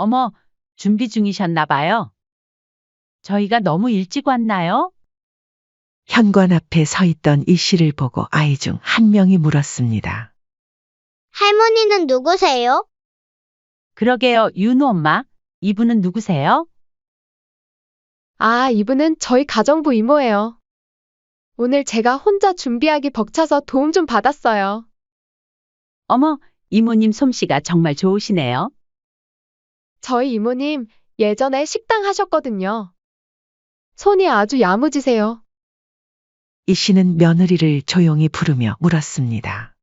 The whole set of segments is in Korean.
어머, 준비 중이셨나 봐요. 저희가 너무 일찍 왔나요? 현관 앞에 서 있던 이 씨를 보고 아이 중 한 명이 물었습니다. 할머니는 누구세요? 그러게요, 윤우 엄마. 이분은 누구세요? 아, 이분은 저희 가정부 이모예요. 오늘 제가 혼자 준비하기 벅차서 도움 좀 받았어요. 어머, 이모님 솜씨가 정말 좋으시네요. 저희 이모님 예전에 식당 하셨거든요. 손이 아주 야무지세요. 이 씨는 며느리를 조용히 부르며 물었습니다.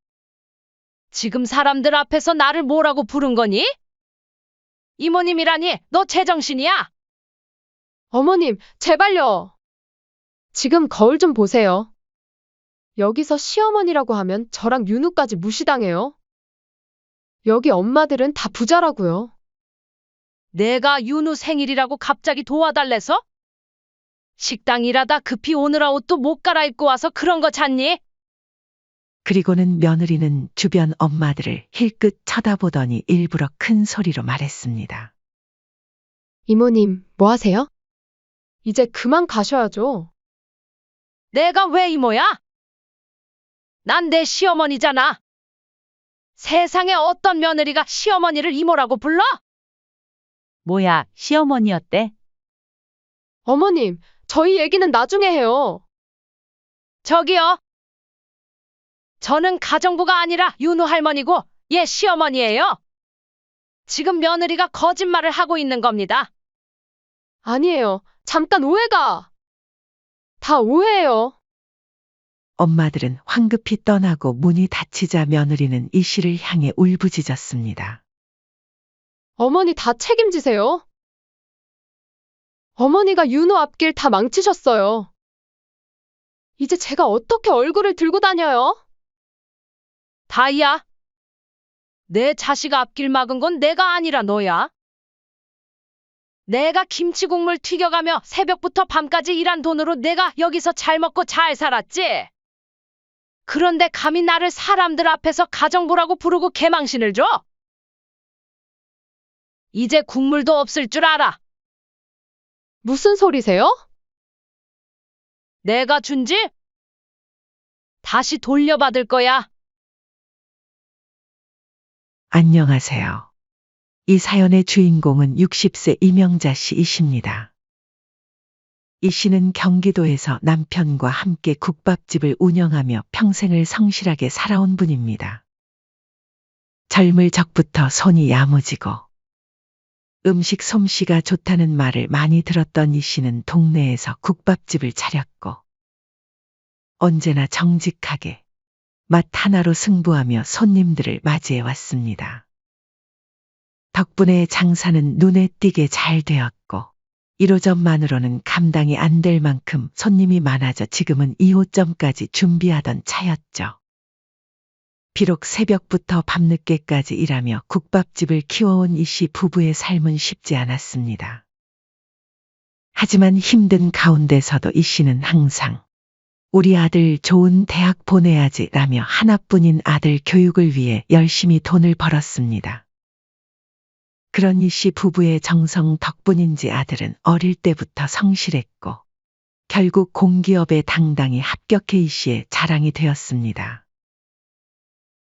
지금 사람들 앞에서 나를 뭐라고 부른 거니? 이모님이라니, 너 제정신이야? 어머님, 제발요. 지금 거울 좀 보세요. 여기서 시어머니라고 하면 저랑 윤우까지 무시당해요. 여기 엄마들은 다 부자라고요. 내가 윤우 생일이라고 갑자기 도와달래서? 식당 일하다 급히 오느라 옷도 못 갈아입고 와서 그런 거 잤니? 그리고는 며느리는 주변 엄마들을 힐끗 쳐다보더니 일부러 큰 소리로 말했습니다. 이모님, 뭐 하세요? 이제 그만 가셔야죠. 내가 왜 이모야? 난 내 시어머니잖아. 세상에 어떤 며느리가 시어머니를 이모라고 불러? 뭐야, 시어머니였대? 어머님, 저희 얘기는 나중에 해요. 저기요. 저는 가정부가 아니라 윤우 할머니고 얘 시어머니예요. 지금 며느리가 거짓말을 하고 있는 겁니다. 아니에요. 잠깐 오해가. 다 오해예요. 엄마들은 황급히 떠나고 문이 닫히자 며느리는 이 씨를 향해 울부짖었습니다. 어머니 다 책임지세요. 어머니가 윤호 앞길 다 망치셨어요. 이제 제가 어떻게 얼굴을 들고 다녀요? 다이야. 내 자식 앞길 막은 건 내가 아니라 너야. 내가 김치국물 튀겨가며 새벽부터 밤까지 일한 돈으로 내가 여기서 잘 먹고 잘 살았지. 그런데 감히 나를 사람들 앞에서 가정부라고 부르고 개망신을 줘? 이제 국물도 없을 줄 알아. 무슨 소리세요? 내가 준지? 다시 돌려받을 거야. 안녕하세요. 이 사연의 주인공은 60세 이명자 씨이십니다. 이 씨는 경기도에서 남편과 함께 국밥집을 운영하며 평생을 성실하게 살아온 분입니다. 젊을 적부터 손이 야무지고 음식 솜씨가 좋다는 말을 많이 들었던 이 씨는 동네에서 국밥집을 차렸고 언제나 정직하게 맛 하나로 승부하며 손님들을 맞이해 왔습니다. 덕분에 장사는 눈에 띄게 잘 되었고 1호점만으로는 감당이 안 될 만큼 손님이 많아져 지금은 2호점까지 준비하던 차였죠. 비록 새벽부터 밤늦게까지 일하며 국밥집을 키워온 이 씨 부부의 삶은 쉽지 않았습니다. 하지만 힘든 가운데서도 이 씨는 항상 우리 아들 좋은 대학 보내야지 라며 하나뿐인 아들 교육을 위해 열심히 돈을 벌었습니다. 그런 이 씨 부부의 정성 덕분인지 아들은 어릴 때부터 성실했고 결국 공기업에 당당히 합격해 이 씨의 자랑이 되었습니다.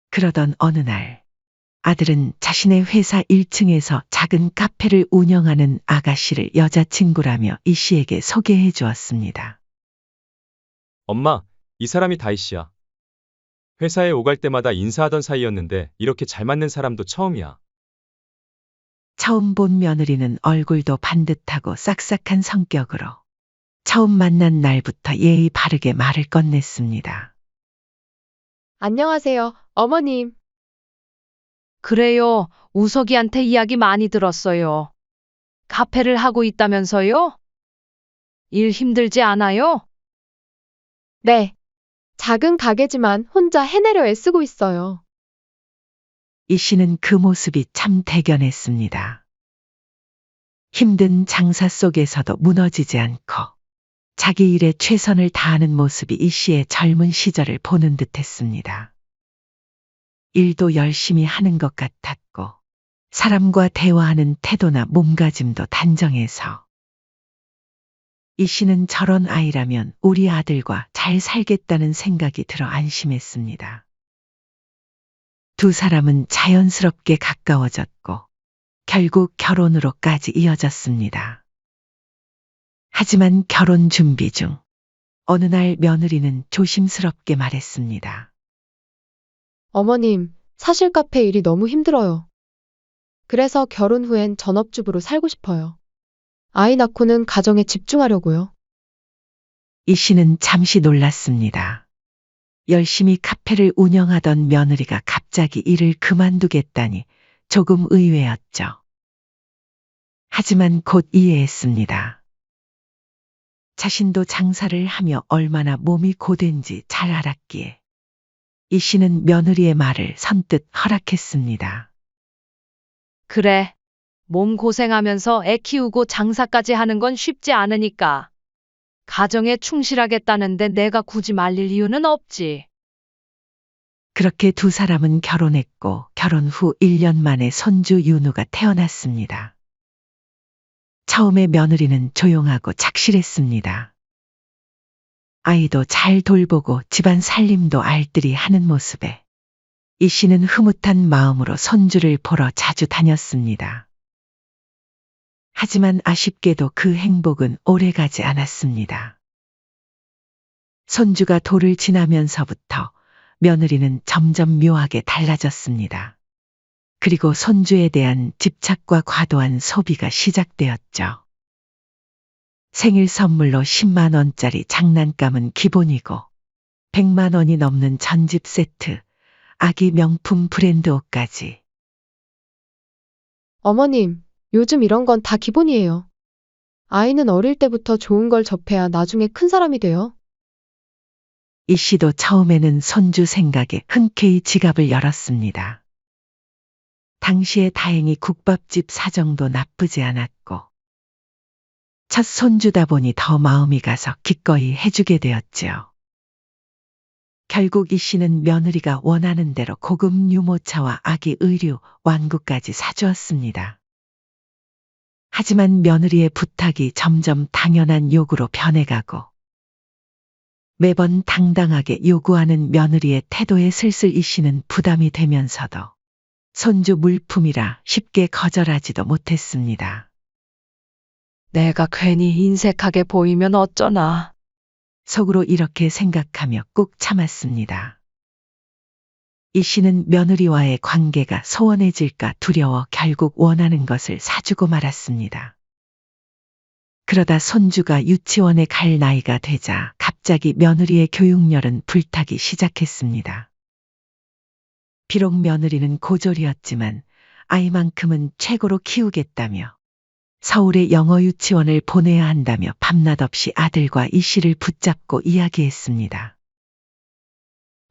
그러던 어느 날 아들은 자신의 회사 1층에서 작은 카페를 운영하는 아가씨를 여자친구라며 이 씨에게 소개해 주었습니다. 엄마, 이 사람이 다희 씨야. 회사에 오갈 때마다 인사하던 사이였는데 이렇게 잘 맞는 사람도 처음이야. 처음 본 며느리는 얼굴도 반듯하고 싹싹한 성격으로 처음 만난 날부터 예의 바르게 말을 건넸습니다. 안녕하세요, 어머님. 그래요. 우석이한테 이야기 많이 들었어요. 카페를 하고 있다면서요? 일 힘들지 않아요? 네. 작은 가게지만 혼자 해내려 애쓰고 있어요. 이 씨는 그 모습이 참 대견했습니다. 힘든 장사 속에서도 무너지지 않고 자기 일에 최선을 다하는 모습이 이 씨의 젊은 시절을 보는 듯했습니다. 일도 열심히 하는 것 같았고 사람과 대화하는 태도나 몸가짐도 단정해서 이 씨는 저런 아이라면 우리 아들과 잘 살겠다는 생각이 들어 안심했습니다. 두 사람은 자연스럽게 가까워졌고 결국 결혼으로까지 이어졌습니다. 하지만 결혼 준비 중 어느 날 며느리는 조심스럽게 말했습니다. 어머님, 사실 카페 일이 너무 힘들어요. 그래서 결혼 후엔 전업주부로 살고 싶어요. 아이 낳고는 가정에 집중하려고요. 이 씨는 잠시 놀랐습니다. 열심히 카페를 운영하던 며느리가 갑자기 일을 그만두겠다니 조금 의외였죠. 하지만 곧 이해했습니다. 자신도 장사를 하며 얼마나 몸이 고된지 잘 알았기에 이 씨는 며느리의 말을 선뜻 허락했습니다. 그래. 몸 고생하면서 애 키우고 장사까지 하는 건 쉽지 않으니까. 가정에 충실하겠다는데 내가 굳이 말릴 이유는 없지. 그렇게 두 사람은 결혼했고 결혼 후 1년 만에 손주 윤우가 태어났습니다. 처음에 며느리는 조용하고 착실했습니다. 아이도 잘 돌보고 집안 살림도 알뜰히 하는 모습에 이 씨는 흐뭇한 마음으로 손주를 보러 자주 다녔습니다. 하지만 아쉽게도 그 행복은 오래가지 않았습니다. 손주가 돌을 지나면서부터 며느리는 점점 묘하게 달라졌습니다. 그리고 손주에 대한 집착과 과도한 소비가 시작되었죠. 생일 선물로 10만 원짜리 장난감은 기본이고 100만 원이 넘는 전집 세트, 아기 명품 브랜드 옷까지. 어머님, 요즘 이런 건 다 기본이에요. 아이는 어릴 때부터 좋은 걸 접해야 나중에 큰 사람이 돼요. 이 씨도 처음에는 손주 생각에 흔쾌히 지갑을 열었습니다. 당시에 다행히 국밥집 사정도 나쁘지 않았고 첫 손주다 보니 더 마음이 가서 기꺼이 해주게 되었지요. 결국 이 씨는 며느리가 원하는 대로 고급 유모차와 아기 의류, 완구까지 사주었습니다. 하지만 며느리의 부탁이 점점 당연한 요구로 변해가고 매번 당당하게 요구하는 며느리의 태도에 슬슬 이 씨는 부담이 되면서도 손주 물품이라 쉽게 거절하지도 못했습니다. 내가 괜히 인색하게 보이면 어쩌나. 속으로 이렇게 생각하며 꾹 참았습니다. 이 씨는 며느리와의 관계가 소원해질까 두려워 결국 원하는 것을 사주고 말았습니다. 그러다 손주가 유치원에 갈 나이가 되자 갑자기 며느리의 교육열은 불타기 시작했습니다. 비록 며느리는 고졸이었지만 아이만큼은 최고로 키우겠다며 서울의 영어 유치원을 보내야 한다며 밤낮 없이 아들과 이 씨를 붙잡고 이야기했습니다.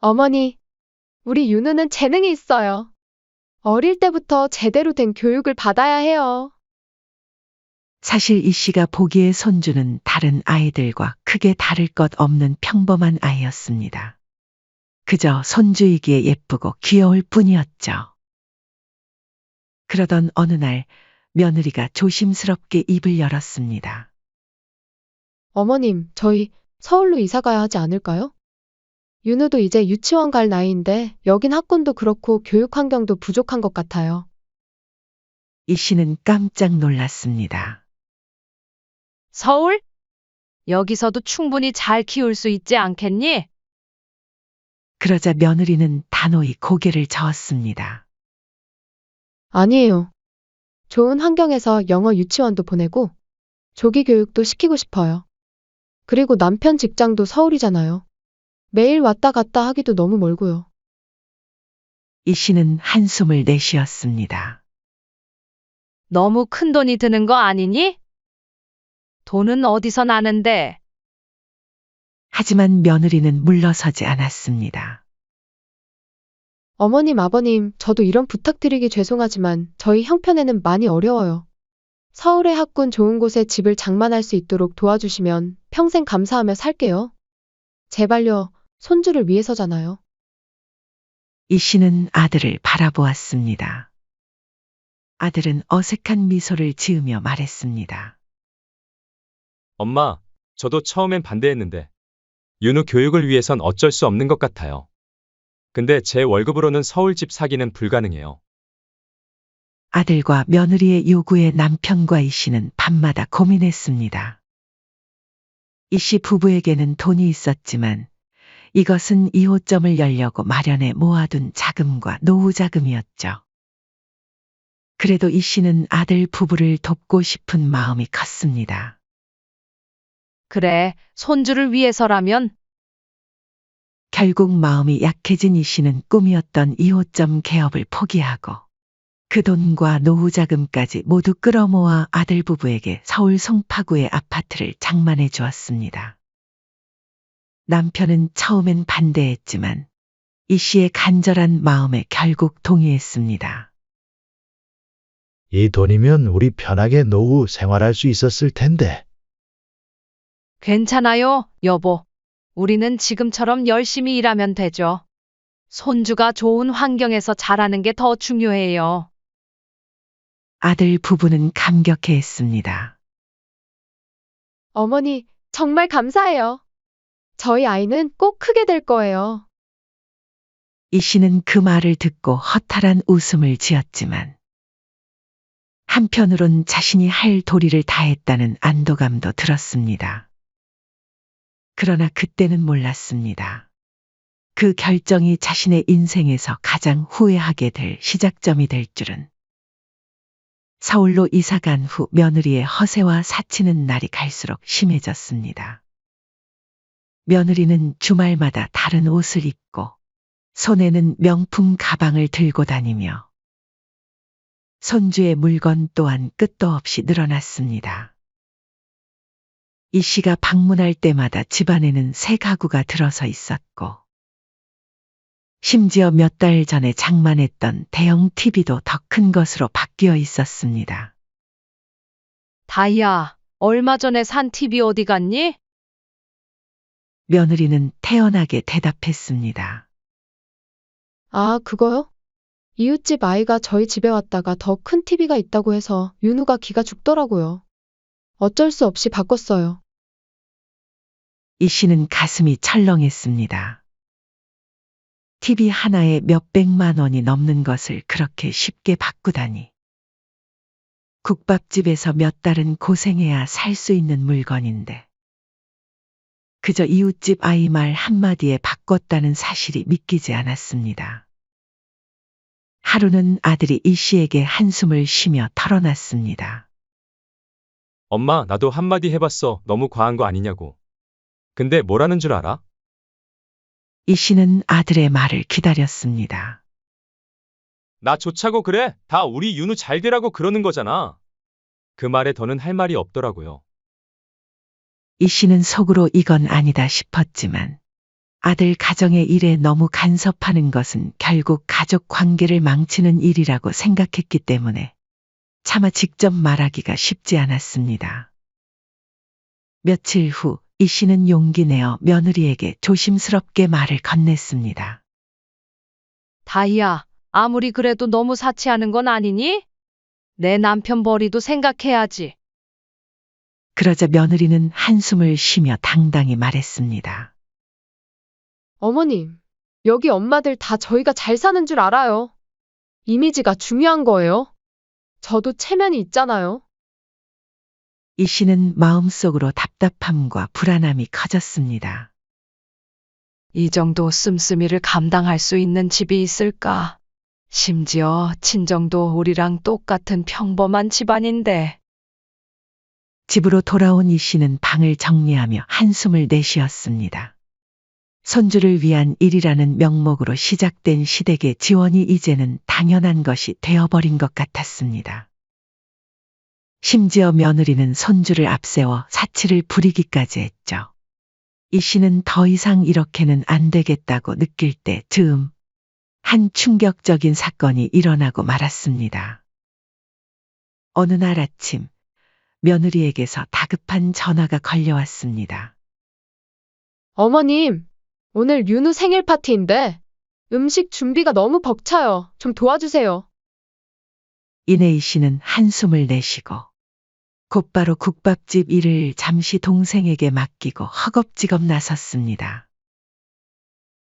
어머니, 우리 윤우는 재능이 있어요. 어릴 때부터 제대로 된 교육을 받아야 해요. 사실 이 씨가 보기에 손주는 다른 아이들과 크게 다를 것 없는 평범한 아이였습니다. 그저 손주이기에 예쁘고 귀여울 뿐이었죠. 그러던 어느 날 며느리가 조심스럽게 입을 열었습니다. 어머님, 저희 서울로 이사 가야 하지 않을까요? 윤우도 이제 유치원 갈 나이인데 여긴 학군도 그렇고 교육 환경도 부족한 것 같아요. 이 씨는 깜짝 놀랐습니다. 서울? 여기서도 충분히 잘 키울 수 있지 않겠니? 그러자 며느리는 단호히 고개를 저었습니다. 아니에요. 좋은 환경에서 영어 유치원도 보내고 조기 교육도 시키고 싶어요. 그리고 남편 직장도 서울이잖아요. 매일 왔다 갔다 하기도 너무 멀고요. 이 씨는 한숨을 내쉬었습니다. 너무 큰 돈이 드는 거 아니니? 돈은 어디서 나는데? 하지만 며느리는 물러서지 않았습니다. 어머님, 아버님, 저도 이런 부탁드리기 죄송하지만 저희 형편에는 많이 어려워요. 서울의 학군 좋은 곳에 집을 장만할 수 있도록 도와주시면 평생 감사하며 살게요. 제발요, 손주를 위해서잖아요. 이 씨는 아들을 바라보았습니다. 아들은 어색한 미소를 지으며 말했습니다. 엄마, 저도 처음엔 반대했는데 윤우 교육을 위해선 어쩔 수 없는 것 같아요. 근데 제 월급으로는 서울집 사기는 불가능해요. 아들과 며느리의 요구에 남편과 이 씨는 밤마다 고민했습니다. 이 씨 부부에게는 돈이 있었지만 이것은 2호점을 열려고 마련해 모아둔 자금과 노후 자금이었죠. 그래도 이 씨는 아들 부부를 돕고 싶은 마음이 컸습니다. 그래, 손주를 위해서라면 결국 마음이 약해진 이 씨는 꿈이었던 2호점 개업을 포기하고 그 돈과 노후 자금까지 모두 끌어모아 아들 부부에게 서울 송파구의 아파트를 장만해 주었습니다. 남편은 처음엔 반대했지만 이 씨의 간절한 마음에 결국 동의했습니다. 이 돈이면 우리 편하게 노후 생활할 수 있었을 텐데. 괜찮아요, 여보. 우리는 지금처럼 열심히 일하면 되죠. 손주가 좋은 환경에서 자라는 게 더 중요해요. 아들 부부는 감격해했습니다. 어머니, 정말 감사해요. 저희 아이는 꼭 크게 될 거예요. 이 씨는 그 말을 듣고 허탈한 웃음을 지었지만 한편으론 자신이 할 도리를 다했다는 안도감도 들었습니다. 그러나 그때는 몰랐습니다. 그 결정이 자신의 인생에서 가장 후회하게 될 시작점이 될 줄은. 서울로 이사간 후 며느리의 허세와 사치는 날이 갈수록 심해졌습니다. 며느리는 주말마다 다른 옷을 입고 손에는 명품 가방을 들고 다니며 손주의 물건 또한 끝도 없이 늘어났습니다. 이 씨가 방문할 때마다 집안에는 새 가구가 들어서 있었고 심지어 몇 달 전에 장만했던 대형 TV도 더 큰 것으로 바뀌어 있었습니다. 다희야, 얼마 전에 산 TV 어디 갔니? 며느리는 태연하게 대답했습니다. 아, 그거요? 이웃집 아이가 저희 집에 왔다가 더 큰 TV가 있다고 해서 윤우가 기가 죽더라고요. 어쩔 수 없이 바꿨어요. 이 씨는 가슴이 철렁했습니다. TV 하나에 몇백만 원이 넘는 것을 그렇게 쉽게 바꾸다니. 국밥집에서 몇 달은 고생해야 살 수 있는 물건인데. 그저 이웃집 아이 말 한마디에 바꿨다는 사실이 믿기지 않았습니다. 하루는 아들이 이 씨에게 한숨을 쉬며 털어놨습니다. 엄마, 나도 한마디 해봤어. 너무 과한 거 아니냐고. 근데 뭐라는 줄 알아? 이 씨는 아들의 말을 기다렸습니다. 나 좋자고 그래? 다 우리 윤우 잘 되라고 그러는 거잖아. 그 말에 더는 할 말이 없더라고요. 이 씨는 속으로 이건 아니다 싶었지만 아들 가정의 일에 너무 간섭하는 것은 결국 가족 관계를 망치는 일이라고 생각했기 때문에 차마 직접 말하기가 쉽지 않았습니다. 며칠 후 이 씨는 용기 내어 며느리에게 조심스럽게 말을 건넸습니다. 다희야, 아무리 그래도 너무 사치하는 건 아니니? 내 남편 벌이도 생각해야지. 그러자 며느리는 한숨을 쉬며 당당히 말했습니다. 어머님, 여기 엄마들 다 저희가 잘 사는 줄 알아요. 이미지가 중요한 거예요. 저도 체면이 있잖아요. 이 씨는 마음속으로 답답함과 불안함이 커졌습니다. 이 정도 씀씀이를 감당할 수 있는 집이 있을까? 심지어 친정도 우리랑 똑같은 평범한 집안인데. 집으로 돌아온 이 씨는 방을 정리하며 한숨을 내쉬었습니다. 손주를 위한 일이라는 명목으로 시작된 시댁의 지원이 이제는 당연한 것이 되어버린 것 같았습니다. 심지어 며느리는 손주를 앞세워 사치를 부리기까지 했죠. 이 씨는 더 이상 이렇게는 안 되겠다고 느낄 때 즈음 한 충격적인 사건이 일어나고 말았습니다. 어느 날 아침 며느리에게서 다급한 전화가 걸려왔습니다. 어머님, 오늘 윤우 생일 파티인데 음식 준비가 너무 벅차요. 좀 도와주세요. 이내 이 씨는 한숨을 내쉬고 곧바로 국밥집 일을 잠시 동생에게 맡기고 허겁지겁 나섰습니다.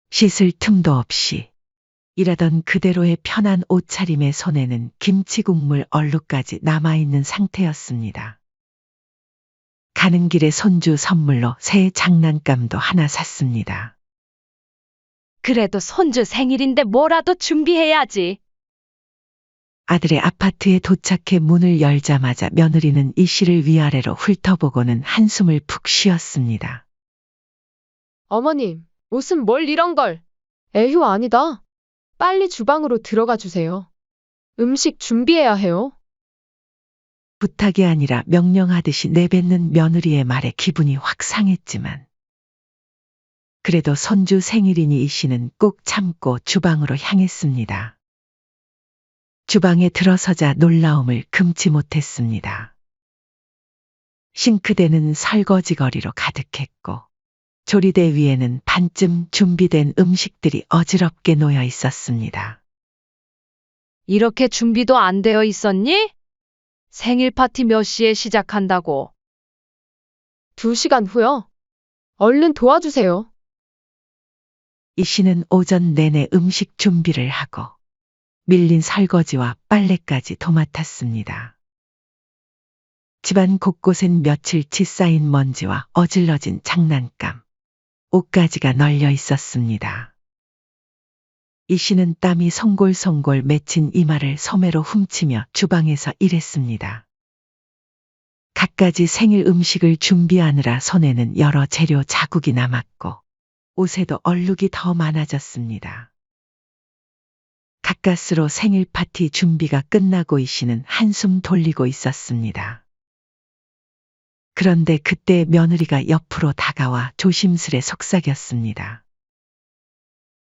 씻을 틈도 없이 일하던 그대로의 편한 옷차림의 손에는 김치 국물 얼룩까지 남아있는 상태였습니다. 가는 길에 손주 선물로 새 장난감도 하나 샀습니다. 그래도 손주 생일인데 뭐라도 준비해야지. 아들의 아파트에 도착해 문을 열자마자 며느리는 이 씨를 위아래로 훑어보고는 한숨을 푹 쉬었습니다. 어머님, 무슨 뭘 이런 걸. 에휴, 아니다. 빨리 주방으로 들어가 주세요. 음식 준비해야 해요. 부탁이 아니라 명령하듯이 내뱉는 며느리의 말에 기분이 확 상했지만 그래도 손주 생일이니 이 씨는 꼭 참고 주방으로 향했습니다. 주방에 들어서자 놀라움을 금치 못했습니다. 싱크대는 설거지거리로 가득했고 조리대 위에는 반쯤 준비된 음식들이 어지럽게 놓여 있었습니다. 이렇게 준비도 안 되어 있었니? 생일 파티 몇 시에 시작한다고? 2시간 후요. 얼른 도와주세요. 이 씨는 오전 내내 음식 준비를 하고 밀린 설거지와 빨래까지 도맡았습니다. 집안 곳곳엔 며칠치 쌓인 먼지와 어질러진 장난감, 옷가지가 널려 있었습니다. 이 씨는 땀이 송골송골 맺힌 이마를 소매로 훔치며 주방에서 일했습니다. 갖가지 생일 음식을 준비하느라 손에는 여러 재료 자국이 남았고 옷에도 얼룩이 더 많아졌습니다. 가까스로 생일 파티 준비가 끝나고 이 씨는 한숨 돌리고 있었습니다. 그런데 그때 며느리가 옆으로 다가와 조심스레 속삭였습니다.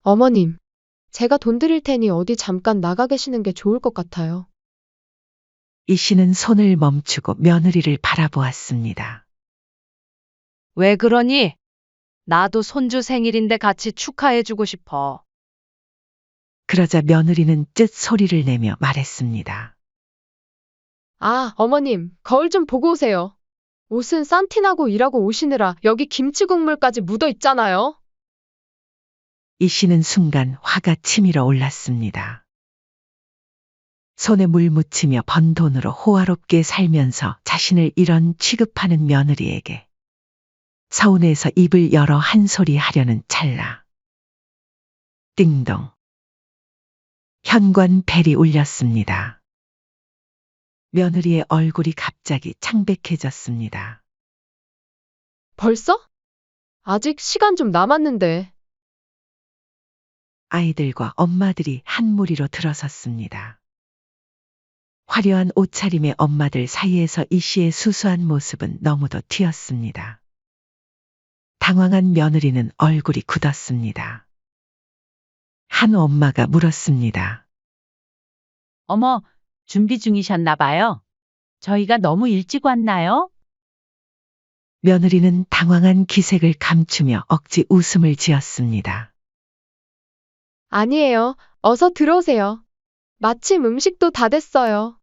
어머님, 제가 돈 드릴 테니 어디 잠깐 나가 계시는 게 좋을 것 같아요. 이 씨는 손을 멈추고 며느리를 바라보았습니다. 왜 그러니? 나도 손주 생일인데 같이 축하해주고 싶어. 그러자 며느리는 쯧 소리를 내며 말했습니다. 아, 어머님, 거울 좀 보고 오세요. 옷은 산티나고 일하고 오시느라 여기 김치 국물까지 묻어 있잖아요. 이 씨는 순간 화가 치밀어 올랐습니다. 손에 물 묻히며 번 돈으로 호화롭게 살면서 자신을 이런 취급하는 며느리에게 서운해서 입을 열어 한 소리 하려는 찰나. 띵동. 현관 벨이 울렸습니다. 며느리의 얼굴이 갑자기 창백해졌습니다. 벌써? 아직 시간 좀 남았는데. 아이들과 엄마들이 한 무리로 들어섰습니다. 화려한 옷차림의 엄마들 사이에서 이 씨의 수수한 모습은 너무도 튀었습니다. 당황한 며느리는 얼굴이 굳었습니다. 한 엄마가 물었습니다. 어머, 준비 중이셨나 봐요. 저희가 너무 일찍 왔나요? 며느리는 당황한 기색을 감추며 억지 웃음을 지었습니다. 아니에요. 어서 들어오세요. 마침 음식도 다 됐어요.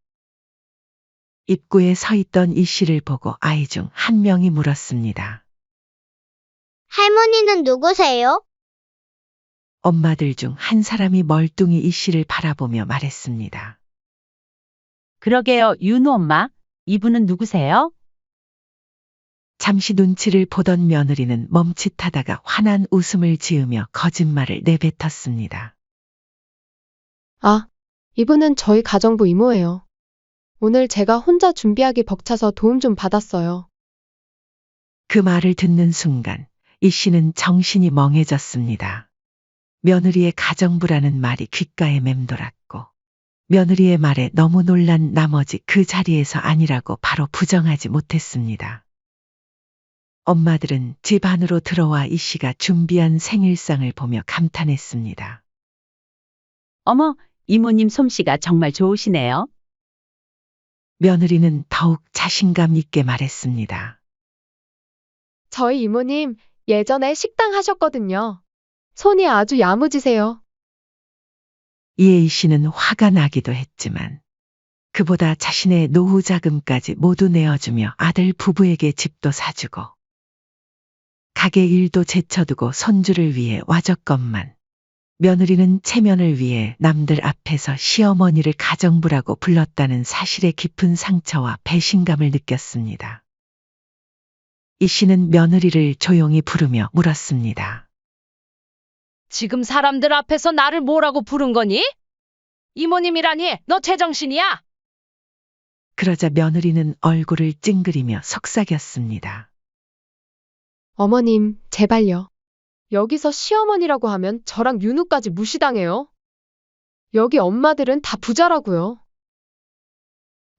입구에 서 있던 이 씨를 보고 아이 중 한 명이 물었습니다. 할머니는 누구세요? 엄마들 중 한 사람이 멀뚱히 이 씨를 바라보며 말했습니다. 그러게요, 윤우 엄마. 이분은 누구세요? 잠시 눈치를 보던 며느리는 멈칫하다가 환한 웃음을 지으며 거짓말을 내뱉었습니다. 아, 이분은 저희 가정부 이모예요. 오늘 제가 혼자 준비하기 벅차서 도움 좀 받았어요. 그 말을 듣는 순간 이 씨는 정신이 멍해졌습니다. 며느리의 가정부라는 말이 귓가에 맴돌았고 며느리의 말에 너무 놀란 나머지 그 자리에서 아니라고 바로 부정하지 못했습니다. 엄마들은 집 안으로 들어와 이 씨가 준비한 생일상을 보며 감탄했습니다. 어머, 이모님 솜씨가 정말 좋으시네요. 며느리는 더욱 자신감 있게 말했습니다. 저희 이모님 예전에 식당 하셨거든요. 손이 아주 야무지세요. 이에 이 씨는 화가 나기도 했지만 그보다 자신의 노후 자금까지 모두 내어주며 아들 부부에게 집도 사주고 가게 일도 제쳐두고 손주를 위해 와줬건만 며느리는 체면을 위해 남들 앞에서 시어머니를 가정부라고 불렀다는 사실에 깊은 상처와 배신감을 느꼈습니다. 이 씨는 며느리를 조용히 부르며 물었습니다. 지금 사람들 앞에서 나를 뭐라고 부른 거니? 이모님이라니, 너 제정신이야? 그러자 며느리는 얼굴을 찡그리며 속삭였습니다. 어머님, 제발요. 여기서 시어머니라고 하면 저랑 윤우까지 무시당해요. 여기 엄마들은 다 부자라고요.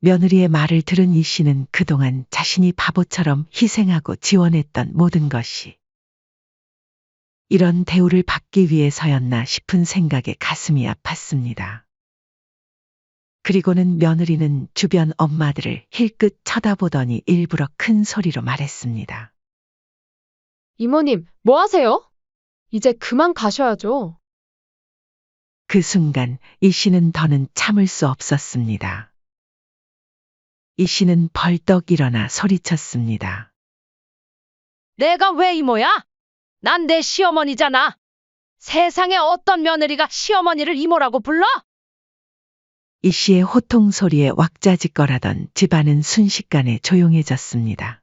며느리의 말을 들은 이 씨는 그동안 자신이 바보처럼 희생하고 지원했던 모든 것이 이런 대우를 받기 위해서였나 싶은 생각에 가슴이 아팠습니다. 그리고는 며느리는 주변 엄마들을 힐끗 쳐다보더니 일부러 큰 소리로 말했습니다. 이모님, 뭐 하세요? 이제 그만 가셔야죠. 그 순간 이 씨는 더는 참을 수 없었습니다. 이 씨는 벌떡 일어나 소리쳤습니다. 내가 왜 이모야? 난 내 시어머니잖아. 세상에 어떤 며느리가 시어머니를 이모라고 불러? 이 씨의 호통 소리에 왁자지껄하던 집안은 순식간에 조용해졌습니다.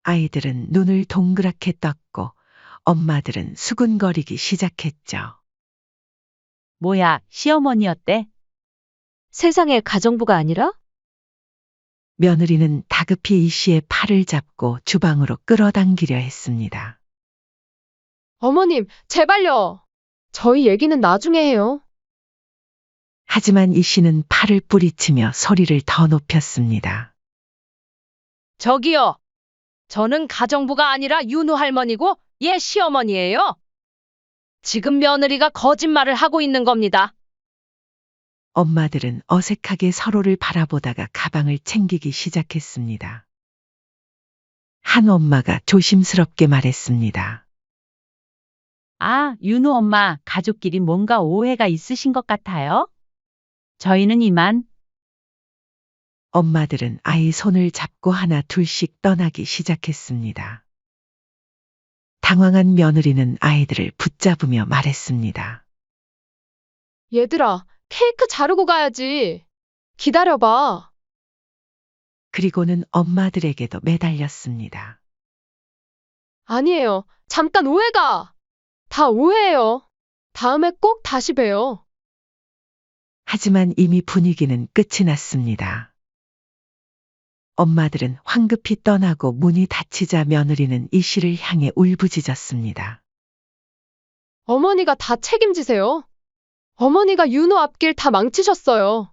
아이들은 눈을 동그랗게 떴고 엄마들은 수군거리기 시작했죠. 뭐야, 시어머니였대? 세상에 가정부가 아니라? 며느리는 다급히 이 씨의 팔을 잡고 주방으로 끌어당기려 했습니다. 어머님, 제발요. 저희 얘기는 나중에 해요. 하지만 이 씨는 팔을 뿌리치며 소리를 더 높였습니다. 저기요. 저는 가정부가 아니라 윤우 할머니고 얘 시어머니예요. 지금 며느리가 거짓말을 하고 있는 겁니다. 엄마들은 어색하게 서로를 바라보다가 가방을 챙기기 시작했습니다. 한 엄마가 조심스럽게 말했습니다. 아, 윤우 엄마, 가족끼리 뭔가 오해가 있으신 것 같아요? 저희는 이만. 엄마들은 아이 손을 잡고 하나 둘씩 떠나기 시작했습니다. 당황한 며느리는 아이들을 붙잡으며 말했습니다. 얘들아, 케이크 자르고 가야지. 기다려봐. 그리고는 엄마들에게도 매달렸습니다. 아니에요. 잠깐 오해가. 다 오해예요. 다음에 꼭 다시 봬요. 하지만 이미 분위기는 끝이 났습니다. 엄마들은 황급히 떠나고 문이 닫히자 며느리는 이 씨를 향해 울부짖었습니다. 어머니가 다 책임지세요. 어머니가 윤호 앞길 다 망치셨어요.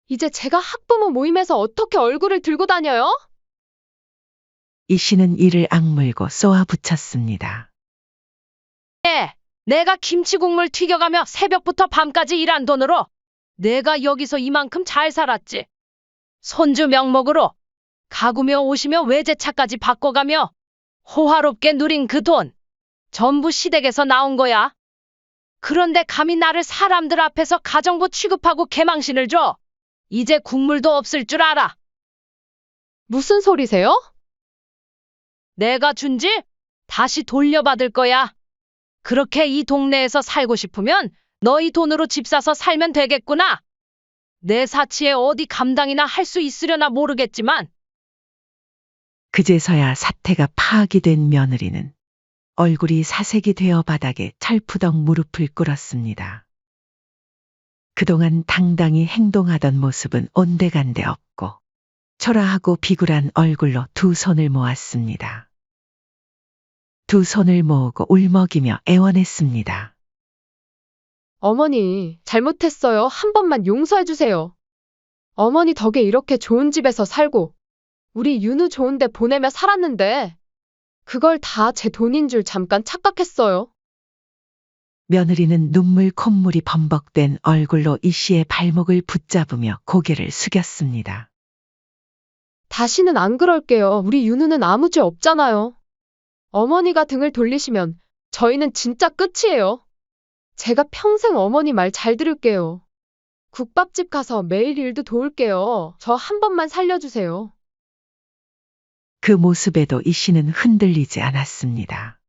이제 제가 학부모 모임에서 어떻게 얼굴을 들고 다녀요? 이 씨는 이를 악물고 쏘아붙였습니다. 내가 김치국물 튀겨가며 새벽부터 밤까지 일한 돈으로 내가 여기서 이만큼 잘 살았지. 손주 명목으로 가구며 옷이며 외제차까지 바꿔가며 호화롭게 누린 그 돈 전부 시댁에서 나온 거야. 그런데 감히 나를 사람들 앞에서 가정부 취급하고 개망신을 줘. 이제 국물도 없을 줄 알아. 무슨 소리세요? 내가 준지 다시 돌려받을 거야. 그렇게 이 동네에서 살고 싶으면 너희 돈으로 집 사서 살면 되겠구나. 내 사치에 어디 감당이나 할 수 있으려나 모르겠지만. 그제서야 사태가 파악이 된 며느리는 얼굴이 사색이 되어 바닥에 철푸덕 무릎을 꿇었습니다. 그동안 당당히 행동하던 모습은 온데간데 없고 초라하고 비굴한 얼굴로 두 손을 모았습니다. 두 손을 모으고 울먹이며 애원했습니다. 어머니, 잘못했어요. 한 번만 용서해 주세요. 어머니 덕에 이렇게 좋은 집에서 살고 우리 윤우 좋은 데 보내며 살았는데 그걸 다 제 돈인 줄 잠깐 착각했어요. 며느리는 눈물 콧물이 범벅된 얼굴로 이 씨의 발목을 붙잡으며 고개를 숙였습니다. 다시는 안 그럴게요. 우리 윤우는 아무 죄 없잖아요. 어머니가 등을 돌리시면 저희는 진짜 끝이에요. 제가 평생 어머니 말 잘 들을게요. 국밥집 가서 매일 일도 도울게요. 저 한 번만 살려주세요. 그 모습에도 이 씨는 흔들리지 않았습니다.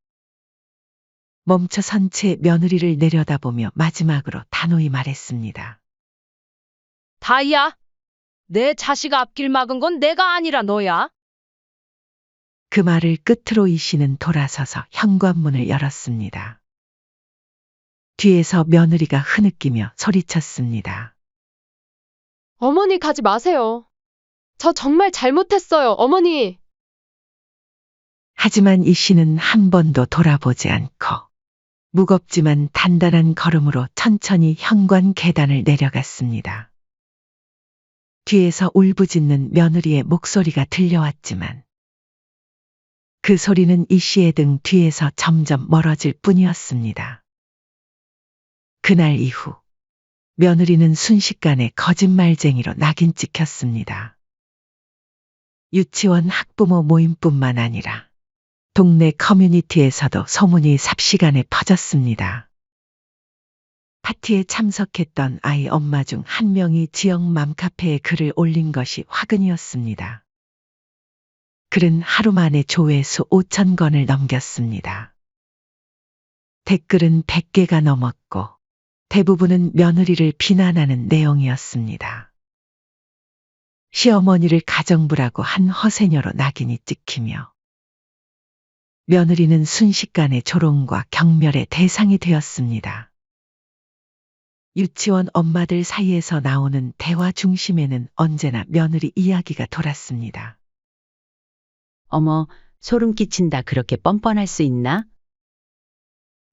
멈춰선 채 며느리를 내려다보며 마지막으로 단호히 말했습니다. 다이야, 내 자식 앞길 막은 건 내가 아니라 너야. 그 말을 끝으로 이 씨는 돌아서서 현관문을 열었습니다. 뒤에서 며느리가 흐느끼며 소리쳤습니다. 어머니 가지 마세요. 저 정말 잘못했어요, 어머니. 하지만 이 씨는 한 번도 돌아보지 않고 무겁지만 단단한 걸음으로 천천히 현관 계단을 내려갔습니다. 뒤에서 울부짖는 며느리의 목소리가 들려왔지만 그 소리는 이 씨의 등 뒤에서 점점 멀어질 뿐이었습니다. 그날 이후 며느리는 순식간에 거짓말쟁이로 낙인 찍혔습니다. 유치원 학부모 모임뿐만 아니라 동네 커뮤니티에서도 소문이 삽시간에 퍼졌습니다. 파티에 참석했던 아이 엄마 중 한 명이 지역 맘카페에 글을 올린 것이 화근이었습니다. 글은 하루 만에 조회수 5,000건을 넘겼습니다. 댓글은 100개가 넘었고 대부분은 며느리를 비난하는 내용이었습니다. 시어머니를 가정부라고 한 허세녀로 낙인이 찍히며 며느리는 순식간에 조롱과 경멸의 대상이 되었습니다. 유치원 엄마들 사이에서 나오는 대화 중심에는 언제나 며느리 이야기가 돌았습니다. 어머, 소름 끼친다. 그렇게 뻔뻔할 수 있나?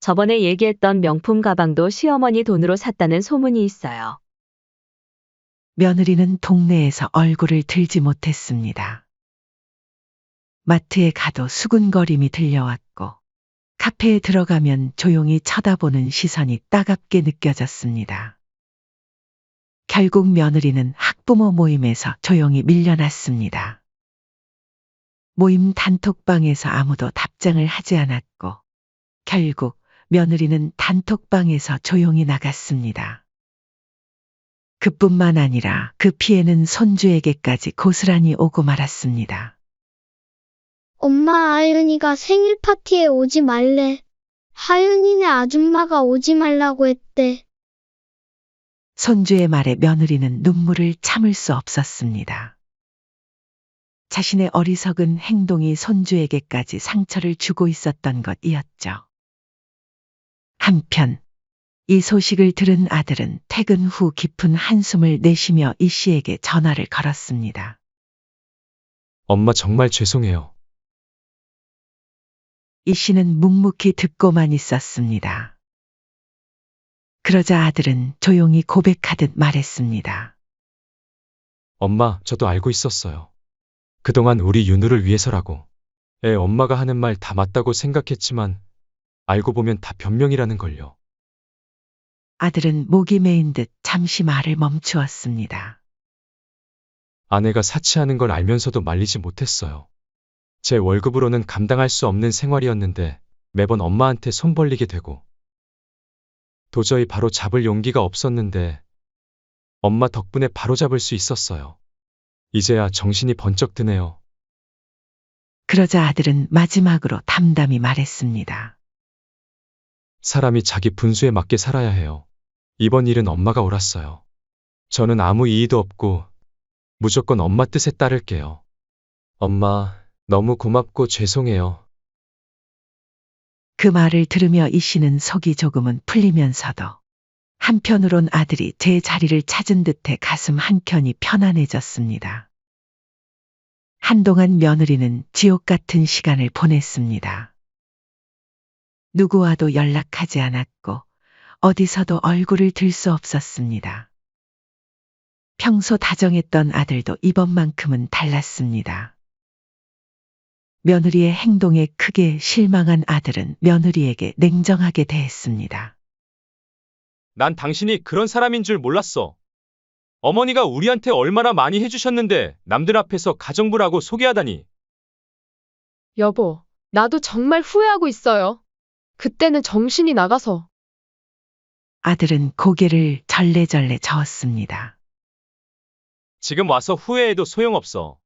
저번에 얘기했던 명품 가방도 시어머니 돈으로 샀다는 소문이 있어요. 며느리는 동네에서 얼굴을 들지 못했습니다. 마트에 가도 수군거림이 들려왔고 카페에 들어가면 조용히 쳐다보는 시선이 따갑게 느껴졌습니다. 결국 며느리는 학부모 모임에서 조용히 밀려났습니다. 모임 단톡방에서 아무도 답장을 하지 않았고 결국 며느리는 단톡방에서 조용히 나갔습니다. 그뿐만 아니라 그 피해는 손주에게까지 고스란히 오고 말았습니다. 엄마, 하윤이가 생일 파티에 오지 말래. 하윤이네 아줌마가 오지 말라고 했대. 손주의 말에 며느리는 눈물을 참을 수 없었습니다. 자신의 어리석은 행동이 손주에게까지 상처를 주고 있었던 것이었죠. 한편 이 소식을 들은 아들은 퇴근 후 깊은 한숨을 내쉬며 이 씨에게 전화를 걸었습니다. 엄마 정말 죄송해요. 이 씨는 묵묵히 듣고만 있었습니다. 그러자 아들은 조용히 고백하듯 말했습니다. 엄마, 저도 알고 있었어요. 그동안 우리 윤우를 위해서라고. 엄마가 하는 말 다 맞다고 생각했지만 알고 보면 다 변명이라는 걸요. 아들은 목이 메인 듯 잠시 말을 멈추었습니다. 아내가 사치하는 걸 알면서도 말리지 못했어요. 제 월급으로는 감당할 수 없는 생활이었는데 매번 엄마한테 손 벌리게 되고 도저히 바로 잡을 용기가 없었는데 엄마 덕분에 바로 잡을 수 있었어요. 이제야 정신이 번쩍 드네요. 그러자 아들은 마지막으로 담담히 말했습니다. 사람이 자기 분수에 맞게 살아야 해요. 이번 일은 엄마가 옳았어요. 저는 아무 이의도 없고 무조건 엄마 뜻에 따를게요. 엄마, 너무 고맙고 죄송해요. 그 말을 들으며 이 씨는 속이 조금은 풀리면서도 한편으론 아들이 제 자리를 찾은 듯해 가슴 한켠이 편안해졌습니다. 한동안 며느리는 지옥 같은 시간을 보냈습니다. 누구와도 연락하지 않았고 어디서도 얼굴을 들 수 없었습니다. 평소 다정했던 아들도 이번만큼은 달랐습니다. 며느리의 행동에 크게 실망한 아들은 며느리에게 냉정하게 대했습니다. 난 당신이 그런 사람인 줄 몰랐어. 어머니가 우리한테 얼마나 많이 해주셨는데 남들 앞에서 가정부라고 소개하다니. 여보, 나도 정말 후회하고 있어요. 그때는 정신이 나가서. 아들은 고개를 절레절레 저었습니다. 지금 와서 후회해도 소용없어.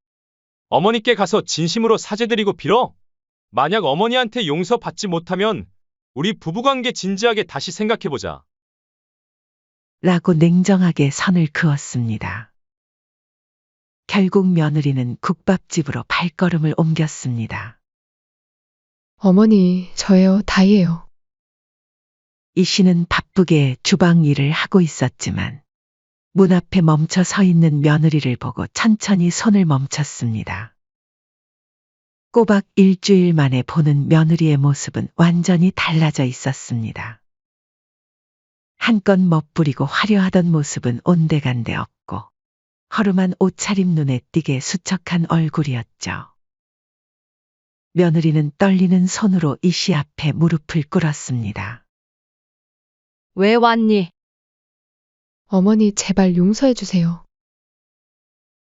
어머니께 가서 진심으로 사죄드리고 빌어. 만약 어머니한테 용서받지 못하면 우리 부부관계 진지하게 다시 생각해보자. 라고 냉정하게 선을 그었습니다. 결국 며느리는 국밥집으로 발걸음을 옮겼습니다. 어머니, 저예요. 다이예요. 이 씨는 바쁘게 주방 일을 하고 있었지만 문 앞에 멈춰 서 있는 며느리를 보고 천천히 손을 멈췄습니다. 꼬박 일주일 만에 보는 며느리의 모습은 완전히 달라져 있었습니다. 한껏 멋부리고 화려하던 모습은 온데간데 없고 허름한 옷차림 눈에 띄게 수척한 얼굴이었죠. 며느리는 떨리는 손으로 이 씨 앞에 무릎을 꿇었습니다. 왜 왔니? 어머니, 제발 용서해 주세요.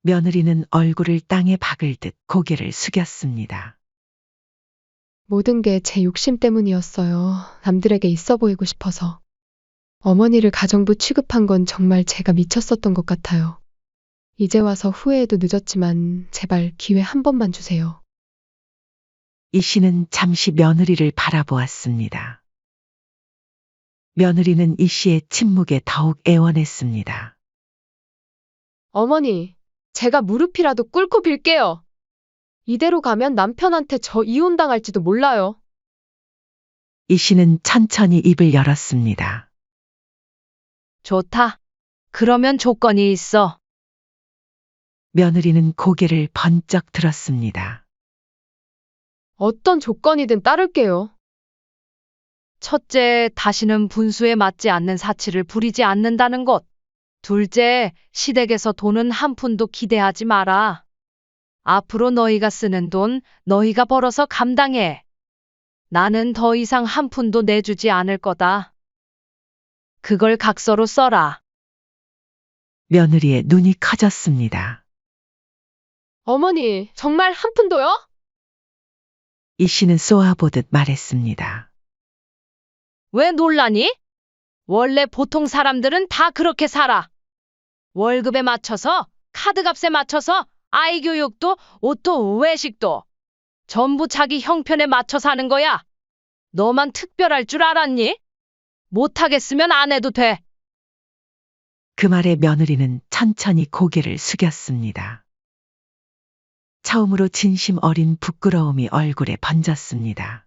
며느리는 얼굴을 땅에 박을 듯 고개를 숙였습니다. 모든 게 제 욕심 때문이었어요. 남들에게 있어 보이고 싶어서. 어머니를 가정부 취급한 건 정말 제가 미쳤었던 것 같아요. 이제 와서 후회해도 늦었지만 제발 기회 한 번만 주세요. 이 씨는 잠시 며느리를 바라보았습니다. 며느리는 이 씨의 침묵에 더욱 애원했습니다. 어머니, 제가 무릎이라도 꿇고 빌게요. 이대로 가면 남편한테 저 이혼당할지도 몰라요. 이 씨는 천천히 입을 열었습니다. 좋다. 그러면 조건이 있어. 며느리는 고개를 번쩍 들었습니다. 어떤 조건이든 따를게요. 첫째, 다시는 분수에 맞지 않는 사치를 부리지 않는다는 것. 둘째, 시댁에서 돈은 한 푼도 기대하지 마라. 앞으로 너희가 쓰는 돈, 너희가 벌어서 감당해. 나는 더 이상 한 푼도 내주지 않을 거다. 그걸 각서로 써라. 며느리의 눈이 커졌습니다. 어머니, 정말 한 푼도요? 이 씨는 쏘아보듯 말했습니다. 왜 놀라니? 원래 보통 사람들은 다 그렇게 살아. 월급에 맞춰서, 카드값에 맞춰서, 아이 교육도, 옷도, 외식도. 전부 자기 형편에 맞춰 사는 거야. 너만 특별할 줄 알았니? 못하겠으면 안 해도 돼. 그 말에 며느리는 천천히 고개를 숙였습니다. 처음으로 진심 어린 부끄러움이 얼굴에 번졌습니다.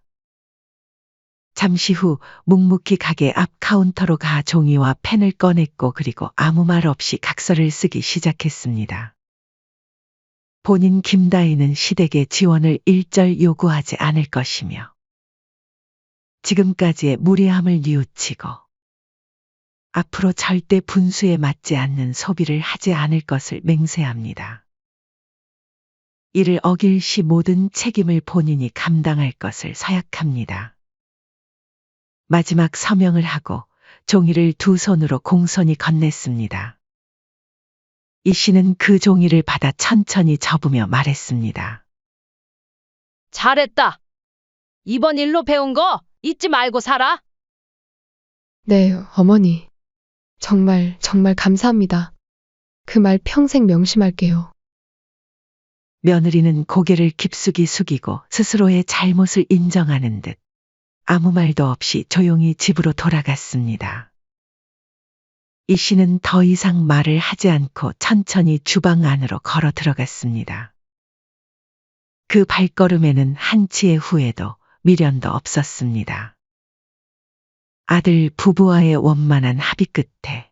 잠시 후 묵묵히 가게 앞 카운터로 가 종이와 펜을 꺼냈고 그리고 아무 말 없이 각서를 쓰기 시작했습니다. 본인 김다희는 시댁의 지원을 일절 요구하지 않을 것이며 지금까지의 무례함을 뉘우치고 앞으로 절대 분수에 맞지 않는 소비를 하지 않을 것을 맹세합니다. 이를 어길 시 모든 책임을 본인이 감당할 것을 서약합니다. 마지막 서명을 하고 종이를 두 손으로 공손히 건넸습니다. 이 씨는 그 종이를 받아 천천히 접으며 말했습니다. 잘했다. 이번 일로 배운 거 잊지 말고 살아. 네, 어머니. 정말 감사합니다. 그 말 평생 명심할게요. 며느리는 고개를 깊숙이 숙이고 스스로의 잘못을 인정하는 듯 아무 말도 없이 조용히 집으로 돌아갔습니다. 이 씨는 더 이상 말을 하지 않고 천천히 주방 안으로 걸어 들어갔습니다. 그 발걸음에는 한치의 후회도 미련도 없었습니다. 아들 부부와의 원만한 합의 끝에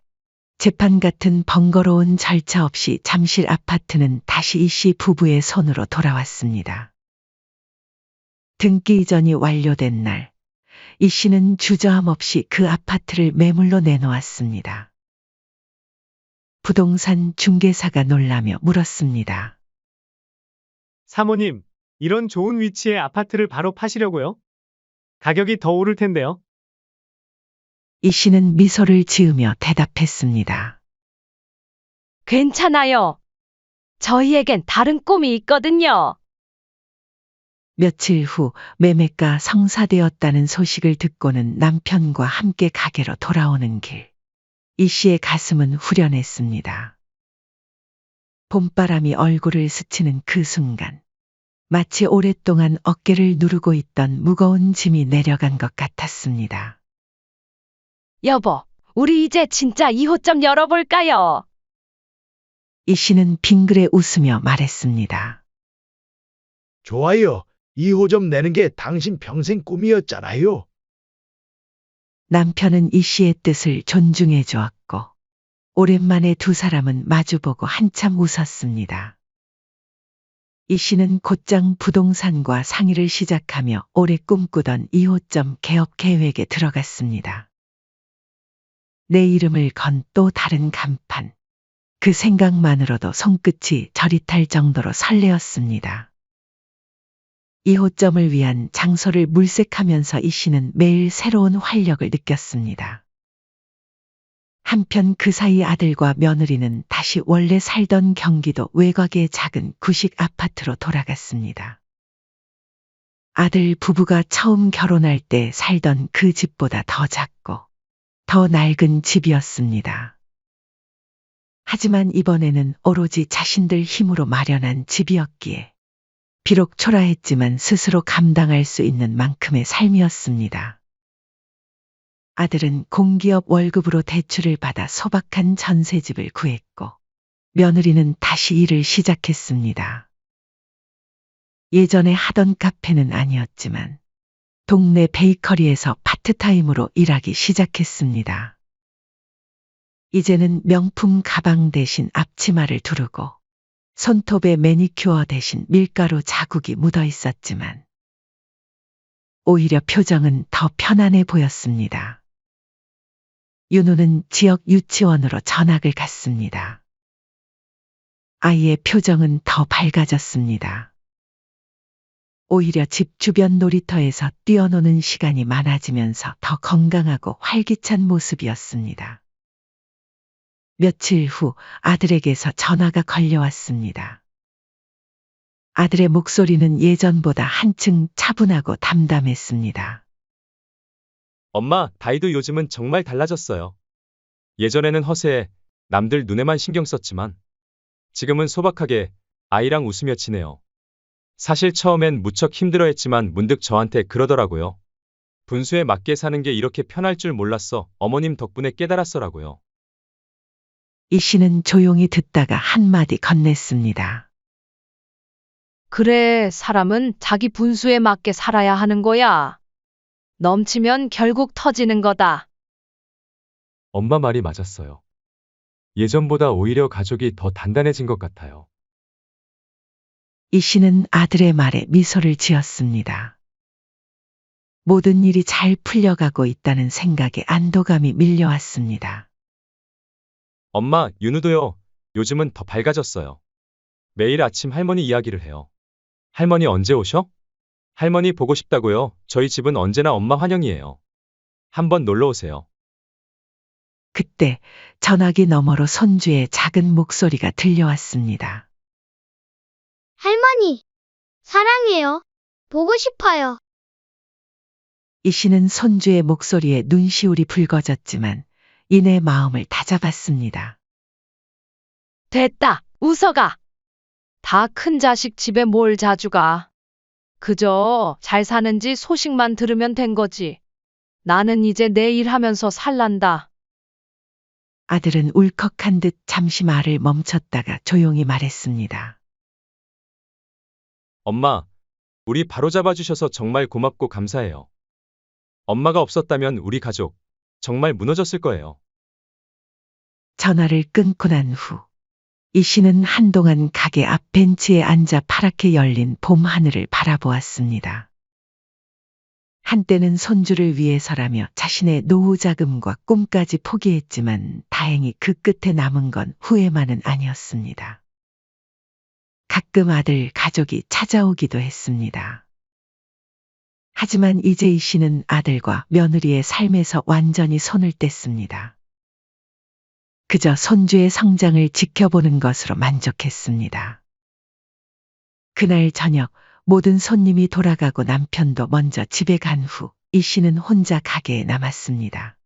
재판 같은 번거로운 절차 없이 잠실 아파트는 다시 이 씨 부부의 손으로 돌아왔습니다. 등기 이전이 완료된 날, 이 씨는 주저함 없이 그 아파트를 매물로 내놓았습니다. 부동산 중개사가 놀라며 물었습니다. 사모님, 이런 좋은 위치의 아파트를 바로 파시려고요? 가격이 더 오를 텐데요. 이 씨는 미소를 지으며 대답했습니다. 괜찮아요. 저희에겐 다른 꿈이 있거든요. 며칠 후 매매가 성사되었다는 소식을 듣고는 남편과 함께 가게로 돌아오는 길. 이 씨의 가슴은 후련했습니다. 봄바람이 얼굴을 스치는 그 순간, 마치 오랫동안 어깨를 누르고 있던 무거운 짐이 내려간 것 같았습니다. 여보, 우리 이제 진짜 2호점 열어볼까요? 이 씨는 빙그레 웃으며 말했습니다. 좋아요. 2호점 내는 게 당신 평생 꿈이었잖아요. 남편은 이 씨의 뜻을 존중해 주었고, 오랜만에 두 사람은 마주보고 한참 웃었습니다. 이 씨는 곧장 부동산과 상의를 시작하며 오래 꿈꾸던 2호점 개업 계획에 들어갔습니다. 내 이름을 건 또 다른 간판. 그 생각만으로도 손끝이 저릿할 정도로 설레었습니다. 2호점을 위한 장소를 물색하면서 이 씨는 매일 새로운 활력을 느꼈습니다. 한편 그 사이 아들과 며느리는 다시 원래 살던 경기도 외곽의 작은 구식 아파트로 돌아갔습니다. 아들 부부가 처음 결혼할 때 살던 그 집보다 더 작고 더 낡은 집이었습니다. 하지만 이번에는 오로지 자신들 힘으로 마련한 집이었기에 비록 초라했지만 스스로 감당할 수 있는 만큼의 삶이었습니다. 아들은 공기업 월급으로 대출을 받아 소박한 전셋집을 구했고, 며느리는 다시 일을 시작했습니다. 예전에 하던 카페는 아니었지만 동네 베이커리에서 파트타임으로 일하기 시작했습니다. 이제는 명품 가방 대신 앞치마를 두르고 손톱에 매니큐어 대신 밀가루 자국이 묻어 있었지만 오히려 표정은 더 편안해 보였습니다. 윤우는 지역 유치원으로 전학을 갔습니다. 아이의 표정은 더 밝아졌습니다. 오히려 집 주변 놀이터에서 뛰어노는 시간이 많아지면서 더 건강하고 활기찬 모습이었습니다. 며칠 후 아들에게서 전화가 걸려왔습니다. 아들의 목소리는 예전보다 한층 차분하고 담담했습니다. 엄마, 다이도 요즘은 정말 달라졌어요. 예전에는 허세에 남들 눈에만 신경 썼지만 지금은 소박하게 아이랑 웃으며 지내요. 사실 처음엔 무척 힘들어했지만 문득 저한테 그러더라고요. 분수에 맞게 사는 게 이렇게 편할 줄 몰랐어. 어머님 덕분에 깨달았어라고요. 이 씨는 조용히 듣다가 한마디 건넸습니다. 그래, 사람은 자기 분수에 맞게 살아야 하는 거야. 넘치면 결국 터지는 거다. 엄마 말이 맞았어요. 예전보다 오히려 가족이 더 단단해진 것 같아요. 이 씨는 아들의 말에 미소를 지었습니다. 모든 일이 잘 풀려가고 있다는 생각에 안도감이 밀려왔습니다. 엄마, 윤우도요. 요즘은 더 밝아졌어요. 매일 아침 할머니 이야기를 해요. 할머니 언제 오셔? 할머니 보고 싶다고요. 저희 집은 언제나 엄마 환영이에요. 한번 놀러 오세요. 그때 전화기 너머로 손주의 작은 목소리가 들려왔습니다. 할머니, 사랑해요. 보고 싶어요. 이 씨는 손주의 목소리에 눈시울이 붉어졌지만 이내 마음을 다잡았습니다. 됐다, 웃어가. 다 큰 자식 집에 뭘 자주 가. 그저 잘 사는지 소식만 들으면 된 거지. 나는 이제 내 일하면서 살란다. 아들은 울컥한 듯 잠시 말을 멈췄다가 조용히 말했습니다. 엄마, 우리 바로잡아 주셔서 정말 고맙고 감사해요. 엄마가 없었다면 우리 가족 정말 무너졌을 거예요. 전화를 끊고 난 후, 이 씨는 한동안 가게 앞 벤치에 앉아 파랗게 열린 봄 하늘을 바라보았습니다. 한때는 손주를 위해서라며 자신의 노후 자금과 꿈까지 포기했지만 다행히 그 끝에 남은 건 후회만은 아니었습니다. 가끔 아들 가족이 찾아오기도 했습니다. 하지만 이제 이 씨는 아들과 며느리의 삶에서 완전히 손을 뗐습니다. 그저 손주의 성장을 지켜보는 것으로 만족했습니다. 그날 저녁 모든 손님이 돌아가고 남편도 먼저 집에 간 후 이 씨는 혼자 가게에 남았습니다.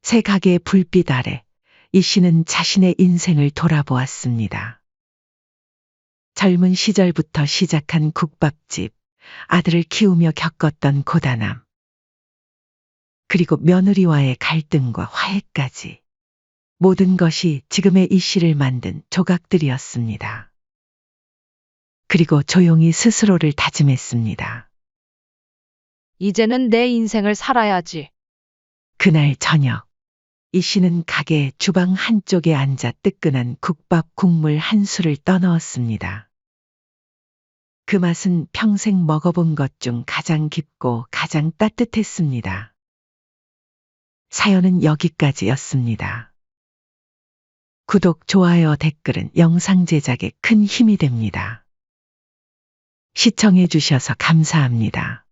새 가게의 불빛 아래 이 씨는 자신의 인생을 돌아보았습니다. 젊은 시절부터 시작한 국밥집, 아들을 키우며 겪었던 고단함, 그리고 며느리와의 갈등과 화해까지 모든 것이 지금의 이 씨를 만든 조각들이었습니다. 그리고 조용히 스스로를 다짐했습니다. 이제는 내 인생을 살아야지. 그날 저녁, 이 씨는 가게 주방 한쪽에 앉아 뜨끈한 국밥 국물 한 술을 떠넣었습니다. 그 맛은 평생 먹어본 것 중 가장 깊고 가장 따뜻했습니다. 사연은 여기까지였습니다. 구독, 좋아요, 댓글은 영상 제작에 큰 힘이 됩니다. 시청해 주셔서 감사합니다.